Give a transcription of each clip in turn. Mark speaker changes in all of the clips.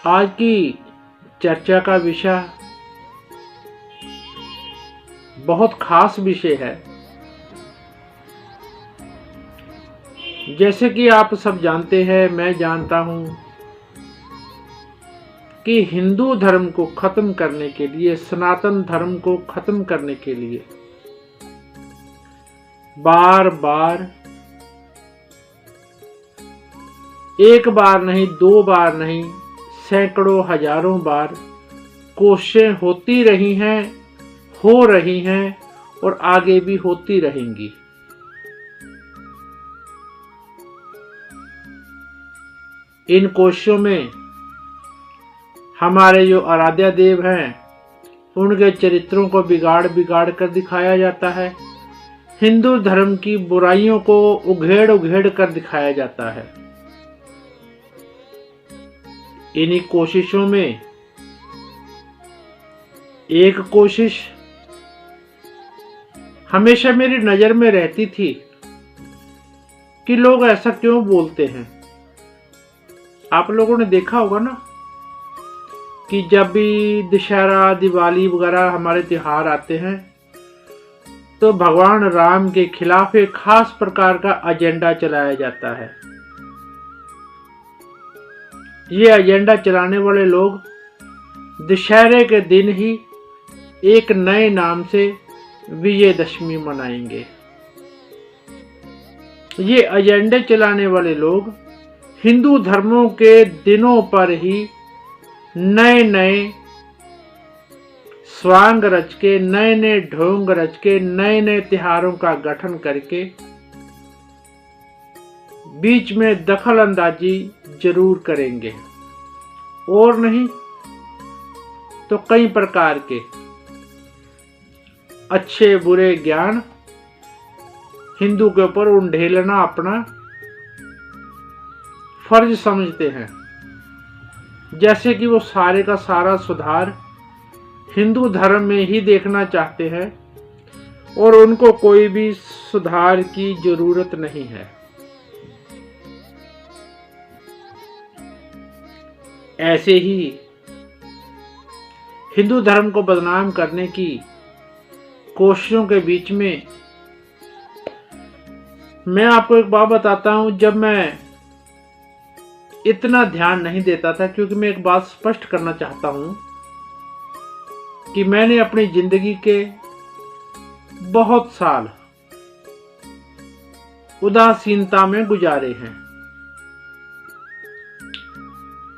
Speaker 1: आज की चर्चा का विषय बहुत खास विषय है। जैसे कि आप सब जानते हैं, मैं जानता हूं कि हिंदू धर्म को खत्म करने के लिए, सनातन धर्म को खत्म करने के लिए बार बार, एक बार नहीं, दो बार नहीं, सैकड़ों हजारों बार कोशिशें होती रही हैं, हो रही हैं और आगे भी होती रहेंगी। इन कोशिशों में हमारे जो आराध्य देव हैं, उनके चरित्रों को बिगाड़ बिगाड़ कर दिखाया जाता है। हिंदू धर्म की बुराइयों को उघेड़ उघेड़ कर दिखाया जाता है। इन्हीं कोशिशों में एक कोशिश हमेशा मेरी नजर में रहती थी कि लोग ऐसा क्यों बोलते हैं। आप लोगों ने देखा होगा ना कि जब भी दशहरा, दिवाली वगैरह हमारे त्योहार आते हैं तो भगवान राम के खिलाफ एक खास प्रकार का एजेंडा चलाया जाता है। ये एजेंडा चलाने वाले लोग दशहरे के दिन ही एक नए नाम से विजयदशमी मनाएंगे। ये एजेंडे चलाने वाले लोग हिंदू धर्मों के दिनों पर ही नए नए स्वांग रच के, नए नए ढोंग रच के, नए नए त्योहारों का गठन करके बीच में दखल अंदाजी जरूर करेंगे, और नहीं तो कई प्रकार के अच्छे बुरे ज्ञान हिंदू के ऊपर उंडेलना अपना फर्ज समझते हैं। जैसे कि वो सारे का सारा सुधार हिंदू धर्म में ही देखना चाहते हैं और उनको कोई भी सुधार की जरूरत नहीं है। ऐसे ही हिंदू धर्म को बदनाम करने की कोशिशों के बीच में मैं आपको एक बात बताता हूं। जब मैं इतना ध्यान नहीं देता था, क्योंकि मैं एक बात स्पष्ट करना चाहता हूं कि मैंने अपनी जिंदगी के बहुत साल उदासीनता में गुजारे हैं।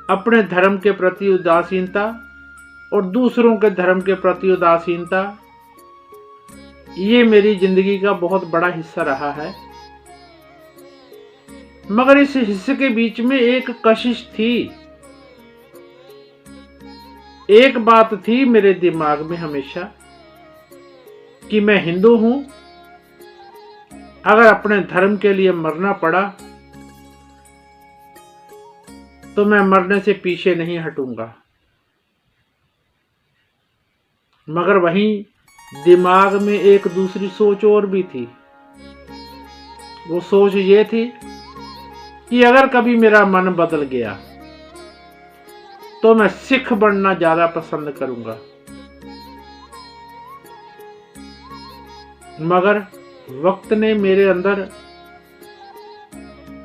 Speaker 1: अपने धर्म के प्रति उदासीनता और दूसरों के धर्म के प्रति उदासीनता, ये मेरी जिंदगी का बहुत बड़ा हिस्सा रहा है। मगर इस हिस्से के बीच में एक कशिश थी, एक बात थी मेरे दिमाग में हमेशा कि मैं हिंदू हूं, अगर अपने धर्म के लिए मरना पड़ा तो मैं मरने से पीछे नहीं हटूंगा। मगर वहीं दिमाग में एक दूसरी सोच और भी थी। वो सोच ये थी कि अगर कभी मेरा मन बदल गया तो मैं सिख बनना ज्यादा पसंद करूंगा। मगर वक्त ने मेरे अंदर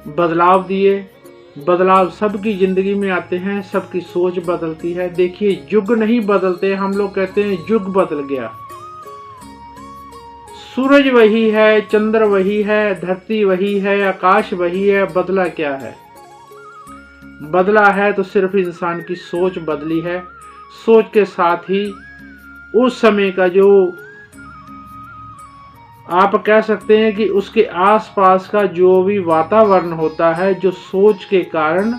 Speaker 1: बदलाव दिए। बदलाव सबकी जिंदगी में आते हैं, सबकी सोच बदलती है। देखिए, युग नहीं बदलते, हम लोग कहते हैं युग बदल गया। सूरज वही है, चंद्र वही है, धरती वही है, आकाश वही है, बदला क्या है? बदला है तो सिर्फ इंसान की सोच बदली है। सोच के साथ ही उस समय का जो आप कह सकते हैं कि उसके आसपास का जो भी वातावरण होता है, जो सोच के कारण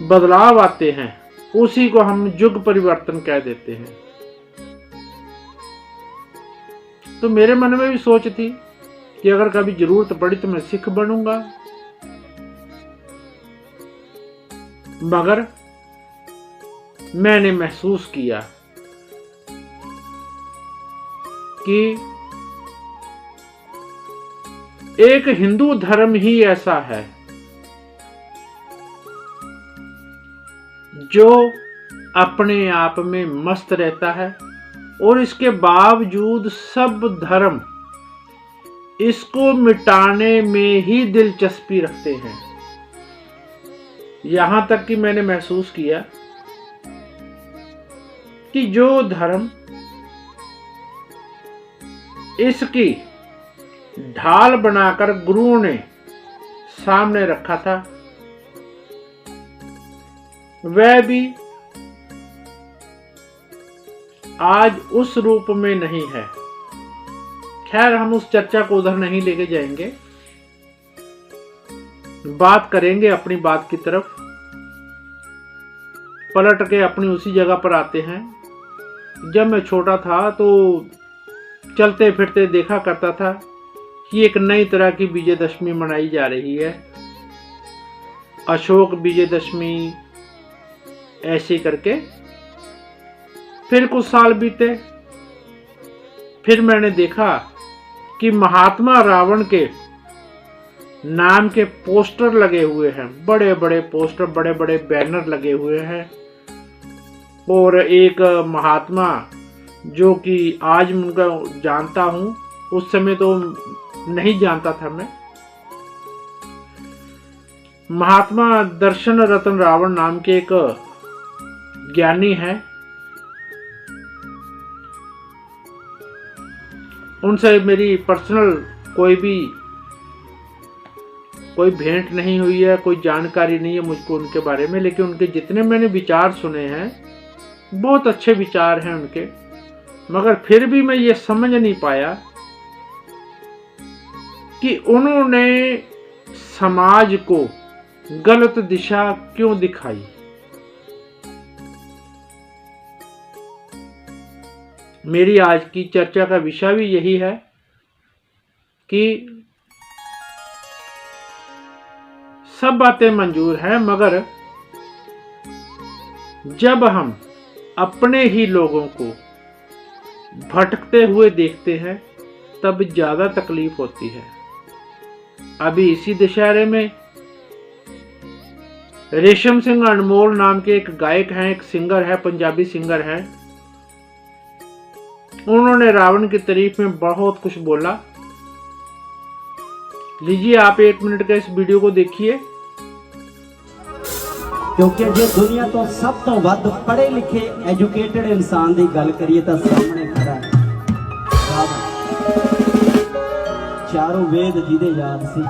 Speaker 1: बदलाव आते हैं, उसी को हम युग परिवर्तन कह देते हैं। तो मेरे मन में भी सोच थी कि अगर कभी जरूरत पड़ी तो मैं सिख बनूंगा। मगर मैंने महसूस किया कि एक हिंदू धर्म ही ऐसा है जो अपने आप में मस्त रहता है और इसके बावजूद सब धर्म इसको मिटाने में ही दिलचस्पी रखते हैं। यहां तक कि मैंने महसूस किया कि जो धर्म इसकी ढाल बनाकर गुरुओं ने सामने रखा था, वह भी आज उस रूप में नहीं है। खैर, हम उस चर्चा को उधर नहीं लेके जाएंगे, बात करेंगे अपनी बात की तरफ। पलट के अपनी उसी जगह पर आते हैं। जब मैं छोटा था तो चलते फिरते देखा करता था कि एक नई तरह की विजयदशमी मनाई जा रही है, अशोक विजयदशमी, ऐसे करके। फिर कुछ साल बीते, फिर मैंने देखा कि महात्मा रावण के नाम के पोस्टर लगे हुए हैं, बड़े बड़े पोस्टर, बड़े बड़े बैनर लगे हुए हैं। और एक महात्मा जो कि आज उनका जानता हूं, उस समय तो नहीं जानता था मैं, महात्मा दर्शन रतन रावण नाम के एक ज्ञानी है। उनसे मेरी पर्सनल कोई भेंट नहीं हुई है, कोई जानकारी नहीं है मुझको उनके बारे में, लेकिन उनके जितने मैंने विचार सुने हैं बहुत अच्छे विचार हैं उनके। मगर फिर भी मैं ये समझ नहीं पाया कि उन्होंने समाज को गलत दिशा क्यों दिखाई। मेरी आज की चर्चा का विषय भी यही है कि सब बातें मंजूर हैं, मगर जब हम अपने ही लोगों को भटकते हुए देखते हैं तब ज्यादा तकलीफ होती है। अभी इसी दशहरे में रेशम सिंह अनमोल नाम के एक गायक हैं, एक सिंगर है, पंजाबी सिंगर है। उन्होंने रावण की तारीफ में बहुत कुछ बोला। लीजिए आप 1 मिनट का इस वीडियो को देखिए।
Speaker 2: क्योंकि जे दुनिया तो सब तो वध पढ़े लिखे एजुकेटेड इंसान की गल करिए तो सामने खड़ा है चारों वेद जिहदे याद सी,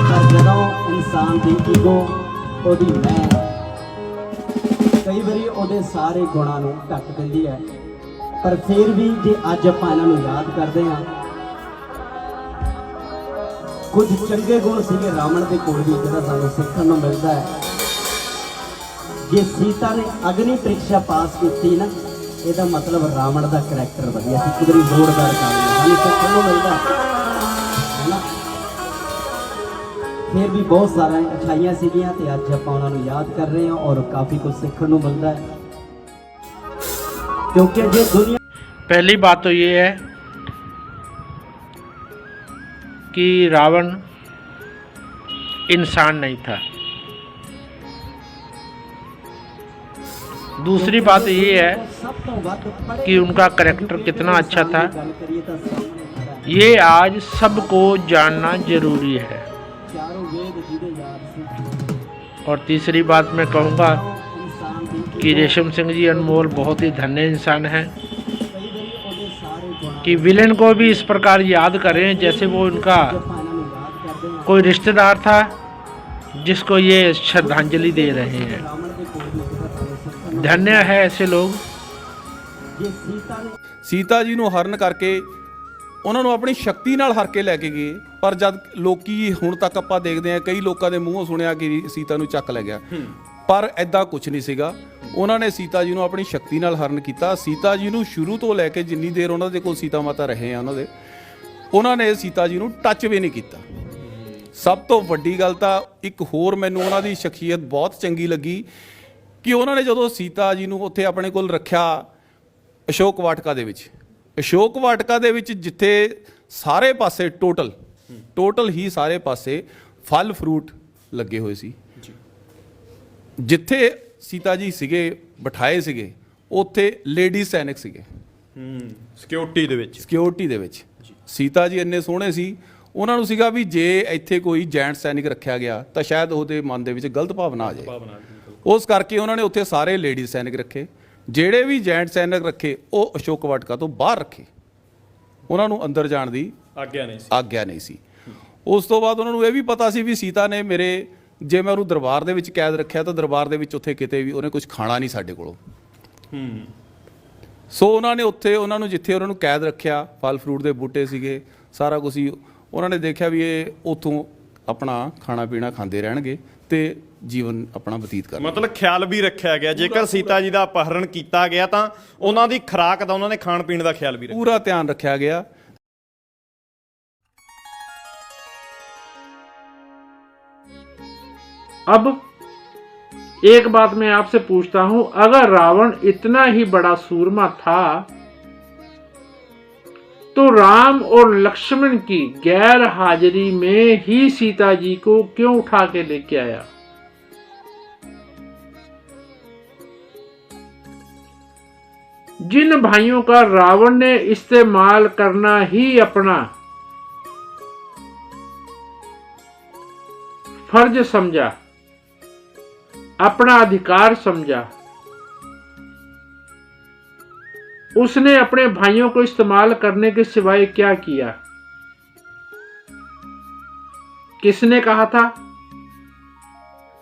Speaker 2: पर जदों इंसान की ईगो ओदी मैं कई बारी ओदे सारे गुणां नूं ढक दिंदी है। पर फिर भी जे अज आपां इन्हां नूं याद करदे हां, कुछ चंगे गुण सीगे रावण के कोल भी, जिहड़ा सानूं सीखण नूं मिलदा है। जे सीता ने अग्नि परीक्षा पास की ना, ਇਹਦਾ मतलब रावण का करैक्टर वधिया सी, कुदरी जोरदार काम सानूं सीखण नूं मिलदा है ना। फिर भी बहुत सारा अच्छाइयां सीगियां ते अज आपां उन्हां नूं याद कर रहे हैं और काफ़ी कुछ सीखण नूं मिलदा है। क्योंकि जो दुनिया,
Speaker 1: पहली बात तो ये है कि रावण इंसान नहीं था। दूसरी बात ये है कि उनका करैक्टर कितना अच्छा था, ये आज सबको जानना जरूरी है। और तीसरी बात मैं कहूँगा कि रेशम सिंह जी अनमोल बहुत ही धन्य इंसान हैं कि विलेन को भी इस प्रकार याद करें जैसे वो उनका कोई रिश्तेदार था जिसको ये श्रद्धांजलि दे रहे हैं। धन्य है ऐसे लोग।
Speaker 3: सीता जी ਨੂੰ ਹਰਨ ਕਰਕੇ ਉਹਨਾਂ ਨੂੰ ਆਪਣੀ ਸ਼ਕਤੀ ਨਾਲ ਹਰ ਕੇ ਲੈ ਕੇ ਗਏ, ਪਰ ਜਦ ਲੋਕੀ ਹੁਣ ਤੱਕ ਆਪਾਂ ਦੇਖਦੇ ਆ ਕਈ ਲੋਕਾਂ ਦੇ ਮੂੰਹੋਂ ਸੁਣਿਆ ਕਿ ਸੀਤਾ ਨੂੰ ਚੱਕ ਲੈ ਗਿਆ, ਪਰ ਐਦਾਂ ਕੁਝ ਨਹੀਂ ਸੀਗਾ। ਉਹਨਾਂ ਨੇ ਸੀਤਾ ਜੀ ਨੂੰ ਆਪਣੀ ਸ਼ਕਤੀ ਨਾਲ ਹਰਨ ਕੀਤਾ। ਸੀਤਾ ਜੀ ਨੂੰ ਸ਼ੁਰੂ ਤੋਂ ਲੈ ਕੇ ਜਿੰਨੀ ਦੇਰ ਉਹਨਾਂ ਦੇ ਕੋਲ ਸੀਤਾ ਮਾਤਾ ਰਹੇ ਆ ਉਹਨਾਂ ਨੇ ਸੀਤਾ ਜੀ ਨੂੰ ਟੱਚ ਵੀ ਨਹੀਂ ਕੀਤਾ। ਸਭ ਤੋਂ ਵੱਡੀ ਗੱਲ ਤਾਂ ਇੱਕ ਹੋਰ ਮੈਨੂੰ ਉਹਨਾਂ ਦੀ ਸ਼ਖਸੀਅਤ ਬਹੁਤ ਚੰਗੀ ਲੱਗੀ ਕਿ ਉਹਨਾਂ ਨੇ ਜਦੋਂ ਸੀਤਾ ਜੀ ਨੂੰ ਉੱਥੇ ਆਪਣੇ ਕੋਲ ਰੱਖਿਆ ਅਸ਼ੋਕ ਵਾਟਕਾ ਦੇ ਵਿੱਚ, ਅਸ਼ੋਕ ਵਾਟਕਾ ਦੇ ਵਿੱਚ ਜਿੱਥੇ ਸਾਰੇ ਪਾਸੇ ਟੋਟਲ ਹੀ ਸਾਰੇ ਪਾਸੇ ਫਲ ਫਰੂਟ ਲੱਗੇ ਹੋਏ ਸੀ, ਜਿੱਥੇ ਸੀਤਾ ਜੀ ਸੀਗੇ ਬਿਠਾਏ ਸੀਗੇ ਉੱਥੇ ਲੇਡੀ ਸੈਨਿਕ ਸੀਗੇ
Speaker 4: ਸਿਕਿਉਰਿਟੀ ਦੇ ਵਿੱਚ।
Speaker 3: ਸਿਕਿਉਰਿਟੀ ਦੇ ਵਿੱਚ। ਸੀਤਾ ਜੀ ਇੰਨੇ ਸੋਹਣੇ ਸੀ, ਉਹਨਾਂ ਨੂੰ ਸੀਗਾ ਵੀ ਜੇ ਇੱਥੇ ਕੋਈ ਜੈਂਟ ਸੈਨਿਕ ਰੱਖਿਆ ਗਿਆ ਤਾਂ ਸ਼ਾਇਦ ਉਹਦੇ ਮਨ ਦੇ ਵਿੱਚ ਗਲਤ ਭਾਵਨਾ ਆ ਜਾਏ। ਉਸ ਕਰਕੇ ਉਹਨਾਂ ਨੇ ਉੱਥੇ ਸਾਰੇ ਲੇਡੀ ਸੈਨਿਕ ਰੱਖੇ। ਜਿਹੜੇ ਵੀ ਜੈਂਟ ਸੈਨਿਕ ਰੱਖੇ ਉਹ ਅਸ਼ੋਕ ਵਾਟਿਕਾ ਤੋਂ ਬਾਹਰ ਰੱਖੇ, ਉਹਨਾਂ ਨੂੰ ਅੰਦਰ ਜਾਣ ਦੀ ਆਗਿਆ ਨਹੀਂ ਸੀ। ਉਸ ਤੋਂ ਬਾਅਦ ਉਹਨਾਂ ਨੂੰ ਇਹ ਵੀ ਪਤਾ ਸੀ ਵੀ ਸੀਤਾ ਨੇ ਜੇ ਮੈਂ ਉਹਨੂੰ ਦਰਬਾਰ ਦੇ ਵਿੱਚ ਕੈਦ ਰੱਖਿਆ ਤਾਂ ਦਰਬਾਰ ਦੇ ਵਿੱਚ ਉੱਥੇ ਕਿਤੇ ਵੀ ਉਹਨੇ ਕੁਝ ਖਾਣਾ ਨਹੀਂ ਸਾਡੇ ਕੋਲੋਂ। ਸੋ ਉਹਨਾਂ ਨੇ ਉੱਥੇ ਉਹਨਾਂ ਨੂੰ ਜਿੱਥੇ ਉਹਨਾਂ ਨੂੰ ਕੈਦ ਰੱਖਿਆ, ਫਲ ਫਰੂਟ ਦੇ ਬੂਟੇ ਸੀਗੇ, ਸਾਰਾ ਕੁਝ ਹੀ ਉਹਨਾਂ ਨੇ ਦੇਖਿਆ ਵੀ ਇਹ ਉੱਥੋਂ ਆਪਣਾ ਖਾਣਾ ਪੀਣਾ ਖਾਂਦੇ ਰਹਿਣਗੇ ਤੇ ਜੀਵਨ ਆਪਣਾ ਬਤੀਤ ਕਰਨਗੇ।
Speaker 4: ਮਤਲਬ ਖਿਆਲ ਵੀ ਰੱਖਿਆ ਗਿਆ, ਜੇਕਰ ਸੀਤਾ ਜੀ ਦਾ ਅਪਹਰਣ ਕੀਤਾ ਗਿਆ ਤਾਂ ਉਹਨਾਂ ਦੀ ਖੁਰਾਕ ਦਾ, ਉਹਨਾਂ ਦੇ ਖਾਣ ਪੀਣ ਦਾ ਖਿਆਲ ਵੀ
Speaker 3: ਪੂਰਾ ਧਿਆਨ ਰੱਖਿਆ ਗਿਆ।
Speaker 1: अब एक बात मैं आपसे पूछता हूं, अगर रावण इतना ही बड़ा सूरमा था तो राम और लक्ष्मण की गैर हाजिरी में ही सीता जी को क्यों उठा के लेके आया? जिन भाइयों का रावण ने इस्तेमाल करना ही अपना फर्ज समझा, अपना अधिकार समझा, उसने अपने भाइयों को इस्तेमाल करने के सिवाय क्या किया? किसने कहा था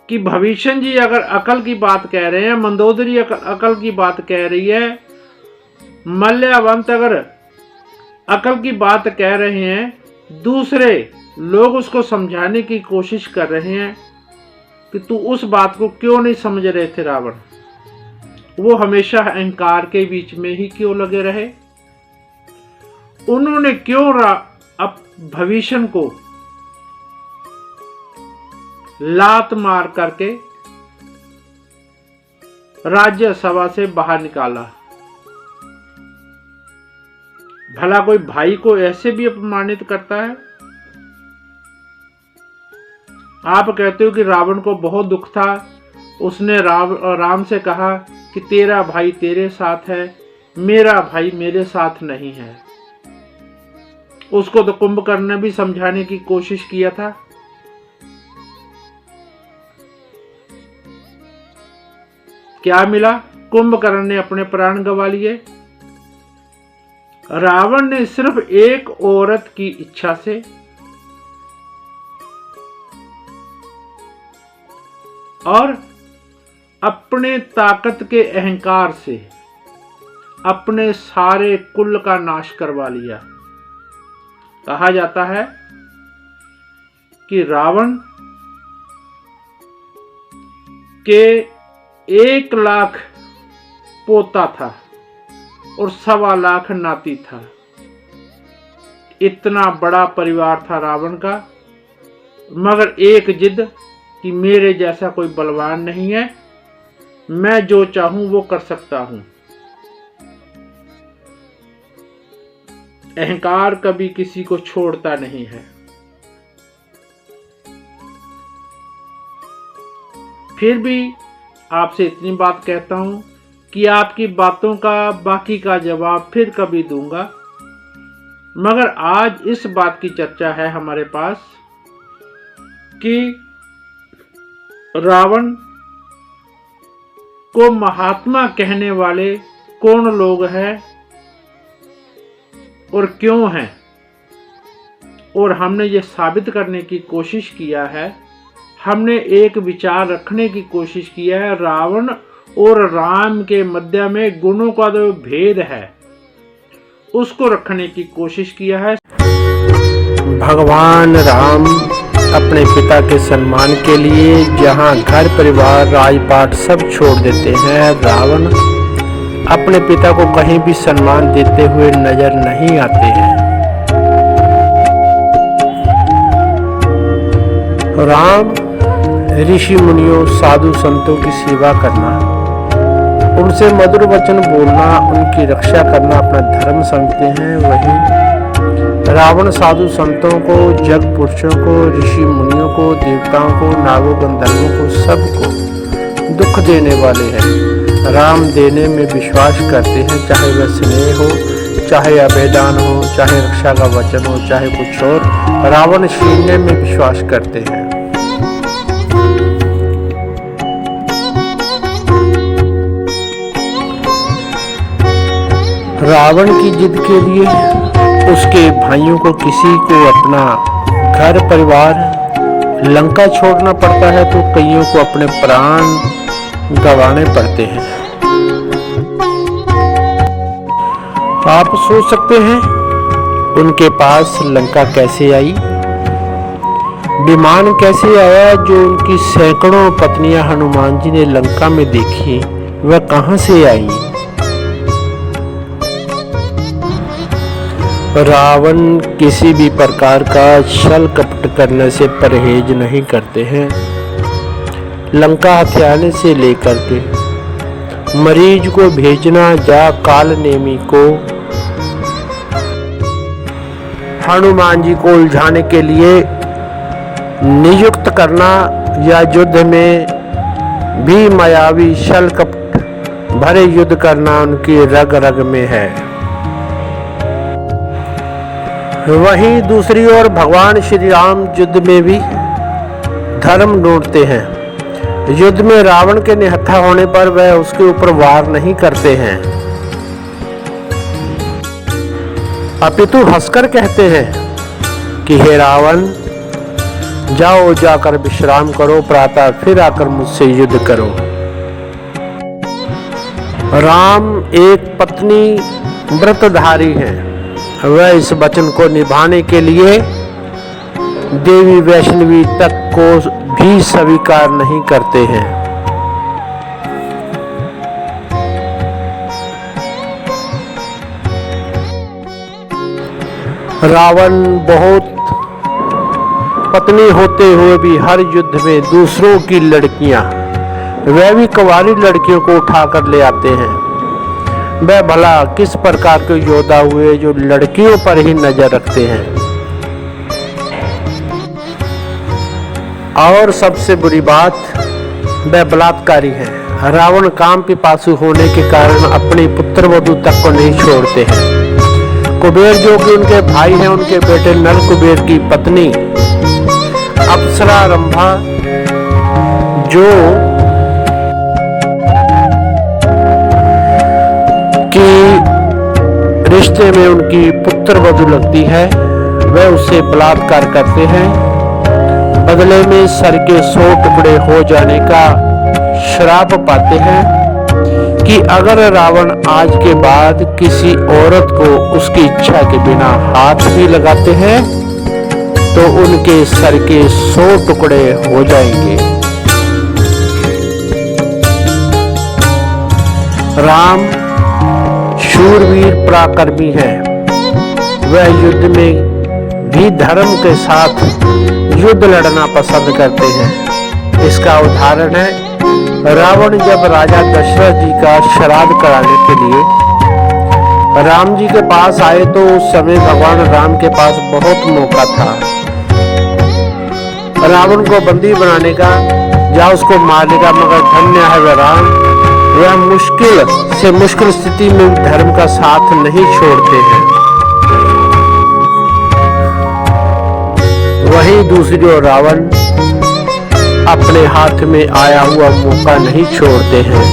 Speaker 1: कि भविष्य जी अगर अकल की बात कह रहे हैं, मंदोदरी अकल की बात कह रही है, मल्यवंत अगर अकल की बात कह रहे हैं, दूसरे लोग उसको समझाने की कोशिश कर रहे हैं कि तू उस बात को क्यों नहीं समझ रहे थे रावण? वो हमेशा अहंकार के बीच में ही क्यों लगे रहे? उन्होंने क्यों अब भविष्य को लात मार करके राज्यसभा से बाहर निकाला? भला कोई भाई को ऐसे भी अपमानित करता है? आप कहते हो कि रावण को बहुत दुख था, उसने राम से कहा कि तेरा भाई तेरे साथ है, मेरा भाई मेरे साथ नहीं है। उसको तो कुंभकर्ण ने भी समझाने की कोशिश किया था। क्या मिला? कुंभकर्ण ने अपने प्राण गंवा लिए। रावण ने सिर्फ एक औरत की इच्छा से और अपने ताकत के अहंकार से अपने सारे कुल का नाश करवा लिया। कहा जाता है कि रावण के 1 लाख पोता था और 1.25 लाख नाती था। इतना बड़ा परिवार था रावण का, मगर एक जिद कि मेरे जैसा कोई बलवान नहीं है, मैं जो चाहूं वो कर सकता हूं। अहंकार कभी किसी को छोड़ता नहीं है। फिर भी आपसे इतनी बात कहता हूं कि आपकी बातों का बाकी का जवाब फिर कभी दूंगा, मगर आज इस बात की चर्चा है हमारे पास कि रावण को महात्मा कहने वाले कौन लोग हैं और क्यों हैं, और हमने ये साबित करने की कोशिश किया है। हमने एक विचार रखने की कोशिश किया है, रावण और राम के मध्य में गुणों का जो भेद है उसको रखने की कोशिश किया है।
Speaker 5: भगवान राम अपने पिता के सम्मान के लिए जहां घर परिवार राजपाट सब छोड़ देते हैं, रावण अपने पिता को कहीं भी सम्मान देते हुए नजर नहीं आते हैं। राम ऋषि मुनियों साधु संतों की सेवा करना, उनसे मधुर वचन बोलना, उनकी रक्षा करना अपना धर्म समझते हैं। वहीं रावण साधु संतों को, जग पुरुषों को, ऋषि मुनियों को, देवताओं को, नागों गंधर्वों को, सबको दुख देने वाले हैं। राम देने में विश्वास करते हैं, चाहे वह स्नेह हो, चाहे अभेदान हो, चाहे रक्षा का वचन हो, चाहे कुछ और। रावण छीनने में विश्वास करते हैं। रावण की जिद के लिए उसके भाइयों को किसी को अपना घर परिवार लंका छोड़ना पड़ता है, तो कईयों को अपने प्राण गंवाने पड़ते हैं। आप सोच सकते हैं उनके पास लंका कैसे आई, विमान कैसे आया। जो उनकी सैकड़ों पत्नियां हनुमान जी ने लंका में देखी, वह कहां से आई। रावण किसी भी प्रकार का छल कपट करने से परहेज नहीं करते हैं। लंका हथियाने से लेकर के मरीज को भेजना या काल नेमी को हनुमान जी को उलझाने के लिए नियुक्त करना, या युद्ध में भी मायावी छल कपट भरे युद्ध करना उनकी रग रग में है। वहीं दूसरी ओर भगवान श्री राम युद्ध में भी धर्म ढूंढते हैं। युद्ध में रावण के निहत्था होने पर वह उसके ऊपर वार नहीं करते हैं, अपितु हंसकर कहते हैं कि हे रावण, जाओ जाकर विश्राम करो, प्रातः फिर आकर मुझसे युद्ध करो। राम एक पत्नी व्रतधारी हैं। वह इस वचन को निभाने के लिए देवी वैष्णवी तक को भी स्वीकार नहीं करते हैं। रावण बहुत पत्नी होते हुए भी हर युद्ध में दूसरों की लड़कियां, वह भी कुंवारी लड़कियों को उठाकर ले आते हैं। वह भला किस प्रकार के योद्धा हुए जो लड़कियों पर ही नजर रखते हैं। और सबसे बुरी बात, वह बलात्कारी है। रावण काम पिपासु होने के कारण अपनी पुत्र वधू तक को नहीं छोड़ते हैं। कुबेर जो कि उनके भाई हैं, उनके बेटे नल कुबेर की पत्नी अप्सरा रंभा, जो रिश्ते में उनकी पुत्र वधू लगती है, वह उससे बलात्कार करते हैं। बदले में सर के 100 टुकड़े हो जाने का श्राप पाते हैं कि अगर रावण आज के बाद किसी औरत को उसकी इच्छा के बिना हाथ भी लगाते हैं तो उनके सर के 100 टुकड़े हो जाएंगे। राम शूरवीर पराक्रमी है। वह युद्ध में भी धर्म के साथ युद्ध लड़ना पसंद करते हैं। इसका उदाहरण है रावण जब राजा दशरथ जी का श्राद्ध कराने के लिए राम जी के पास आए, तो उस समय भगवान राम के पास बहुत मौका था रावण को बंदी बनाने का या उसको मारने का, मगर धन्य है वह राम, वह मुश्किल से मुश्किल स्थिति में धर्म का साथ नहीं छोड़ते हैं। वहीं दूसरी ओर रावण अपने हाथ में आया हुआ मौका नहीं छोड़ते हैं।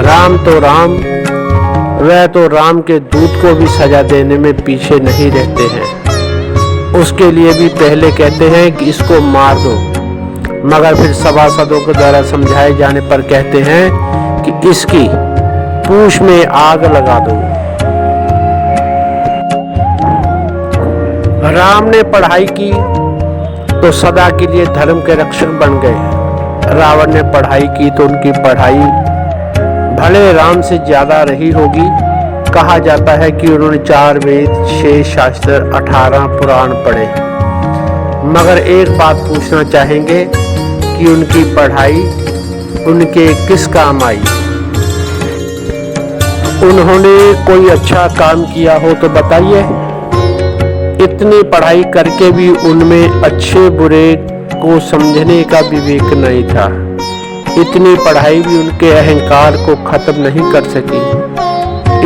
Speaker 5: राम तो राम, वह तो राम के दूत को भी सजा देने में पीछे नहीं रहते हैं। उसके लिए भी पहले कहते हैं कि इसको मार दो, मगर फिर सभासदों के द्वारा समझाए जाने पर कहते हैं कि इसकी पूंछ में आग लगा दो। राम ने पढ़ाई की तो सदा के लिए धर्म के रक्षक बन गए। रावण ने पढ़ाई की तो उनकी पढ़ाई भले राम से ज्यादा रही होगी। कहा जाता है कि उन्होंने 4 वेद, 6 शास्त्र, 18 पुराण पढ़े। मगर एक बात पूछना चाहेंगे कि उनकी पढ़ाई उनके किस काम आई? उन्होंने कोई अच्छा काम किया हो तो बताइए। इतनी पढ़ाई करके भी उनमें अच्छे बुरे को समझने का विवेक नहीं था। इतनी पढ़ाई भी उनके अहंकार को खत्म नहीं कर सकी।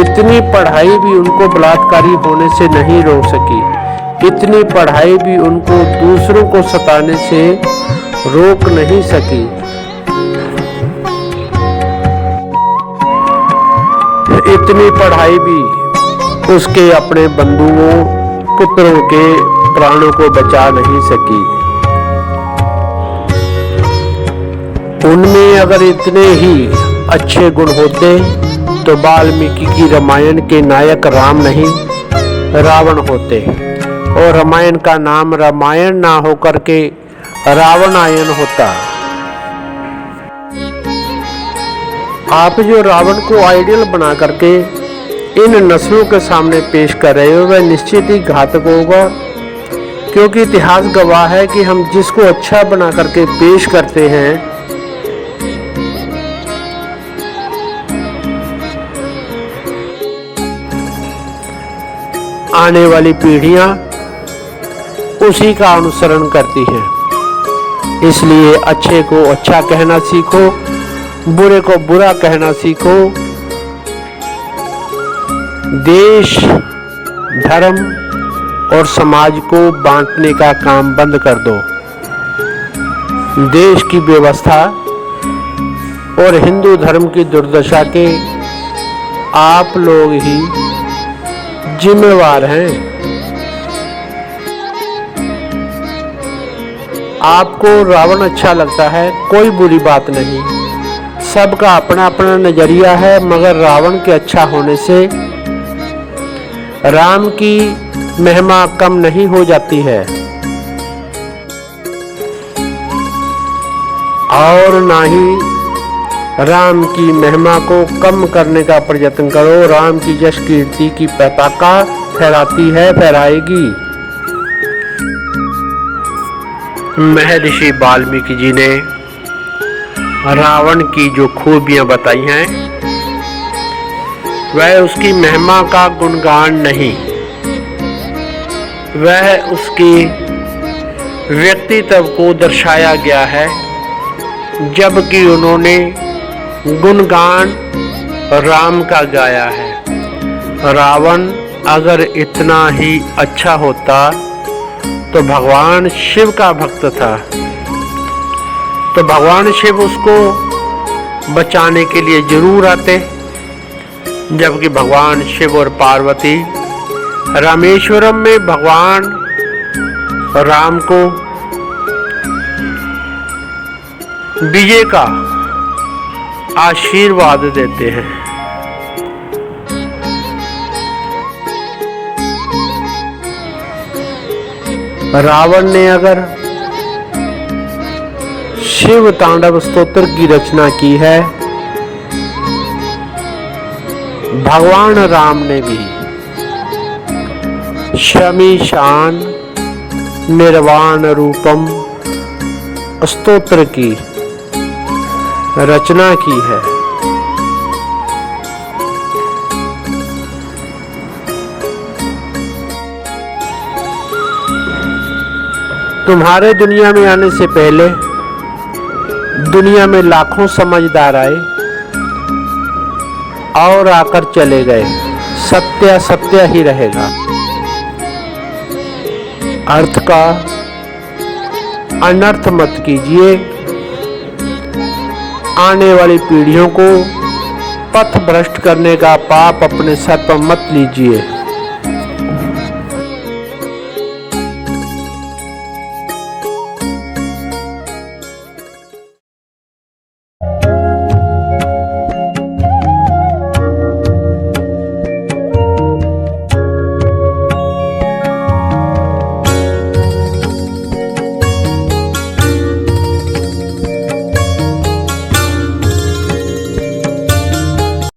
Speaker 5: इतनी पढ़ाई भी उनको बलात्कारी होने से नहीं रोक सकी। इतनी पढ़ाई भी उनको दूसरों को सताने से रोक नहीं सकी। इतनी पढ़ाई भी उसके अपने बंधुओं पुत्रों के प्राणों को बचा नहीं सकी। उनमें अगर इतने ही अच्छे गुण होते तो वाल्मीकि की रामायण के नायक राम नहीं रावण होते, और रामायण का नाम रामायण ना होकर के रावणायन होता। आप जो रावण को आइडियल बना करके इन नस्लों के सामने पेश कर रहे हो वह निश्चित ही घातक होगा, क्योंकि इतिहास गवाह है कि हम जिसको अच्छा बना करके पेश करते हैं आने वाली पीढ़ियां उसी का अनुसरण करती हैं। इसलिए अच्छे को अच्छा कहना सीखो, बुरे को बुरा कहना सीखो। देश, धर्म और समाज को बांटने का काम बंद कर दो। देश की व्यवस्था और हिंदू धर्म की दुर्दशा के आप लोग ही जिम्मेवार हैं। आपको रावण अच्छा लगता है, कोई बुरी बात नहीं। सबका अपना अपना नजरिया है, मगर रावण के अच्छा होने से राम की महिमा कम नहीं हो जाती है, और ना ही राम की महिमा को कम करने का प्रयत्न करो। राम की यश कीर्ति की पताका फहराती है, फहराएगी। महर्षि वाल्मीकि जी ने रावण की जो खूबियां बताई हैं वह उसकी महिमा का गुणगान नहीं, वह उसकी व्यक्तित्व को दर्शाया गया है, जबकि उन्होंने गुणगान राम का गाया है। रावण अगर इतना ही अच्छा होता तो भगवान शिव का भक्त था, तो भगवान शिव उसको बचाने के लिए जरूर आते, जबकि भगवान शिव और पार्वती रामेश्वरम में भगवान राम को विजय का आशीर्वाद देते हैं। रावण ने अगर शिव तांडव स्तोत्र की रचना की है, भगवान राम ने भी शमी शान निर्वाण रूपम स्तोत्र की रचना की है। तुम्हारे दुनिया में आने से पहले दुनिया में लाखों समझदार आए और आकर चले गए। सत्य सत्य ही रहेगा। अर्थ का अनर्थ मत कीजिए। आने वाली पीढ़ियों को पथ भ्रष्ट करने का पाप अपने सर पर मत लीजिए।